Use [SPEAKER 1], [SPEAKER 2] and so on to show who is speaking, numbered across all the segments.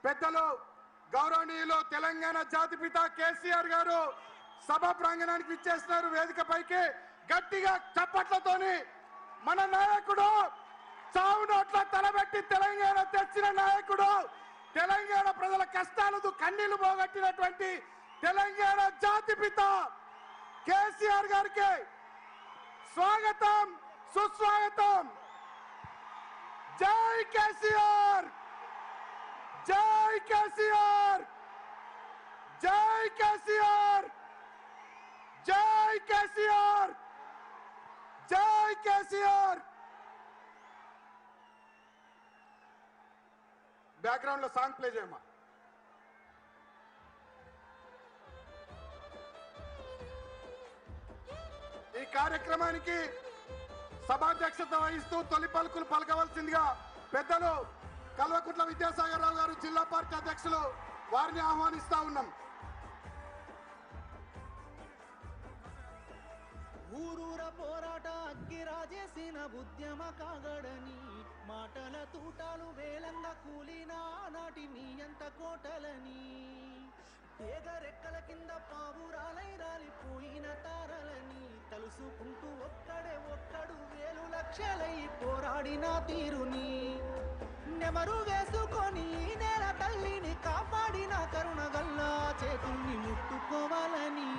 [SPEAKER 1] పెద్దలు గౌరవనీయులు తెలంగాణ జాతిపిత కేసీఆర్ గారు సభ ప్రాంగణానికి ఇచ్చేస్తున్నారు. వేదికపైకి గట్టిగా చప్పట్లతోని మన నాయకుడు చావు నోట్ల తలబెట్టి తెలంగాణ తెచ్చిన నాయకుడు, తెలంగాణ ప్రజల కష్టాలకు కన్నీళ్లు పోగొట్టినటువంటి తెలంగాణ జాతిపిత కేసీఆర్ గారికి స్వాగతం, సుస్వాగతం. జై కేసీఆర్, జై కేసీఆర్, జై కేసీఆర్, జై కేసీఆర్, జై కేసీఆర్. బ్యాక్గ్రౌండ్ లో సాంగ్ ప్లే చేయమా. ఈ కార్యక్రమానికి సభాధ్యక్షత వహిస్తూ తొలి పలుకులు పలకవలసిందిగా పెద్దలు కల్వకుంట్ల విద్యాసాగర్ రావు గారు, జిల్లా పార్టీ అధ్యక్షులు, వారిని ఆహ్వానిస్తా ఉన్నాం.
[SPEAKER 2] ఊరూర పోరాట అగ్గి రాజేసిన ఉద్యమ కాగడని మాటల తూటాలు వేలంగా కూలిన నాటి నీ అంత కోటలని ఏగరెక్కల కింద పావురాలై రాలిపోయిన తారలని తలుసుకుంటూ ఒక్కడు వేలు లక్షలై పోరాడిన తీరుని నెమరు వేసుకొని నేల తల్లిని కాపాడిన కరుణగల్లా చేతుల్ని ముట్టుకోవాలని,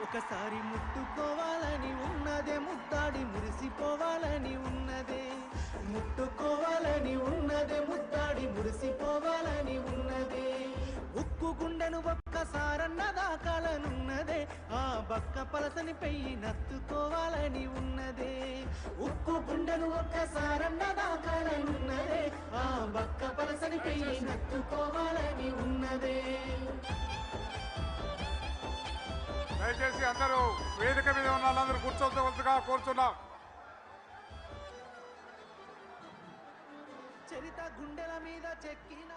[SPEAKER 2] ఒకసారి ముట్టుకోవాలని ఉన్నదే, ముద్దాడి మురిసిపోవాలని ఉన్నదే, ముట్టుకోవాలని ఉన్నదే, ముద్దాడి మురిసిపోవాలని ఉన్నదే. ఉక్కు గుండెను ఒక్కసారన్న దాకాలనున్నదే, ఆ బక్క పలసని పెయ్యి నత్తుకోవాలని ఉన్నదే. ఉక్కు గుండెను ఒక్కసారన్న దాకాలనున్నదే, ఆ బక్క పలసని పెయ్యి నత్తుకోవాలని ఉన్నదే.
[SPEAKER 1] దయచేసి అందరూ వేదిక మీద ఉన్న వాళ్ళందరూ కూర్చోవలసిగా కోరుతున్నాం.
[SPEAKER 2] చరిత గుండెల మీద చెక్కిన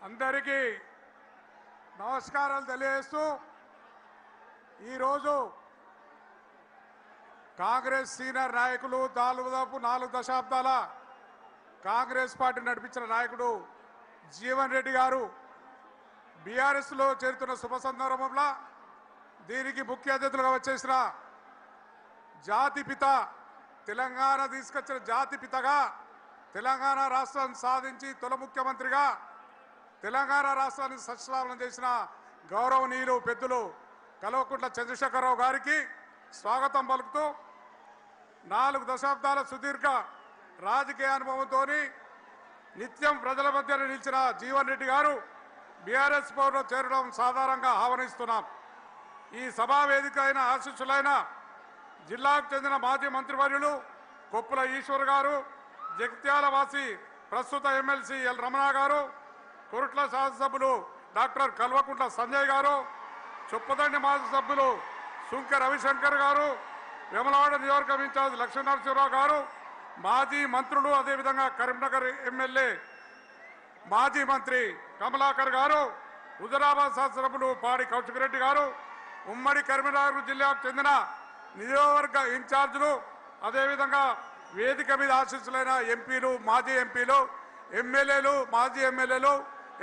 [SPEAKER 1] అందరికీ నమస్కారాలు తెలియజేస్తూ ఈరోజు కాంగ్రెస్ సీనియర్ నాయకులు, దాదాపు 4 దశాబ్దాల కాంగ్రెస్ పార్టీ నడిపించిన నాయకుడు జీవన్ రెడ్డి గారు బీఆర్ఎస్లో చేరుతున్న శుభ సందర్భంలో దీనికి ముఖ్య అతిథులుగా వచ్చేసిన జాతిపిత, తెలంగాణ తీసుకొచ్చిన జాతిపితగా, తెలంగాణ రాష్ట్రాన్ని సాధించి తొలి ముఖ్యమంత్రిగా తెలంగాణ రాష్ట్రాన్ని సస్యశ్యామలం చేసిన గౌరవనీయులు పెద్దలు కల్వకుంట్ల చంద్రశేఖరరావు గారికి స్వాగతం పలుకుతూ 4 దశాబ్దాల సుదీర్ఘ రాజకీయ అనుభవంతో నిత్యం ప్రజల మధ్య నిలిచిన జీవన్ రెడ్డి గారు బీఆర్ఎస్ పౌరులో చేరడం సాధారణంగా ఆహ్వానిస్తున్నాం. ఈ సభా వేదిక అయిన ఆశీస్సులైన జిల్లాకు చెందిన మాజీ మంత్రివర్యులు కొప్పుల ఈశ్వర్ గారు, జగిత్యాల వాసి ప్రస్తుత ఎమ్మెల్సీ ఎల్ రమణ గారు, కొరుట్ల శాసనసభ్యులు డాక్టర్ కల్వకుంట్ల సంజయ్ గారు, చొప్పదండి మాజీ సభ్యులు సుంక రవిశంకర్ గారు, వేములవాడ నియోజకవర్గం ఇన్ఛార్జ్ లక్ష్మీనరసింహరావు గారు, మాజీ మంత్రులు, అదేవిధంగా కరీంనగర్ ఎమ్మెల్యే మాజీ మంత్రి కమలాకర్ గారు, హుజరాబాద్ శాసనసభ్యులు పాడి కౌశిక్ గారు, ఉమ్మడి కరీంనగర్ జిల్లాకు చెందిన నియోజకవర్గ ఇన్ఛార్జీలు, అదేవిధంగా వేదిక మీద ఆశీస్సులైన ఎంపీలు, మాజీ ఎంపీలు, ఎమ్మెల్యేలు, మాజీ ఎమ్మెల్యేలు,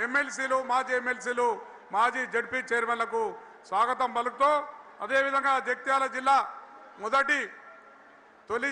[SPEAKER 1] ఎమ్మెల్సీలు, మాజీ ఎమ్మెల్సీలు, మాజీ జడ్పీ చైర్మన్లకు స్వాగతం పలుకుతూ, అదేవిధంగా జగిత్యాల జిల్లా తొలి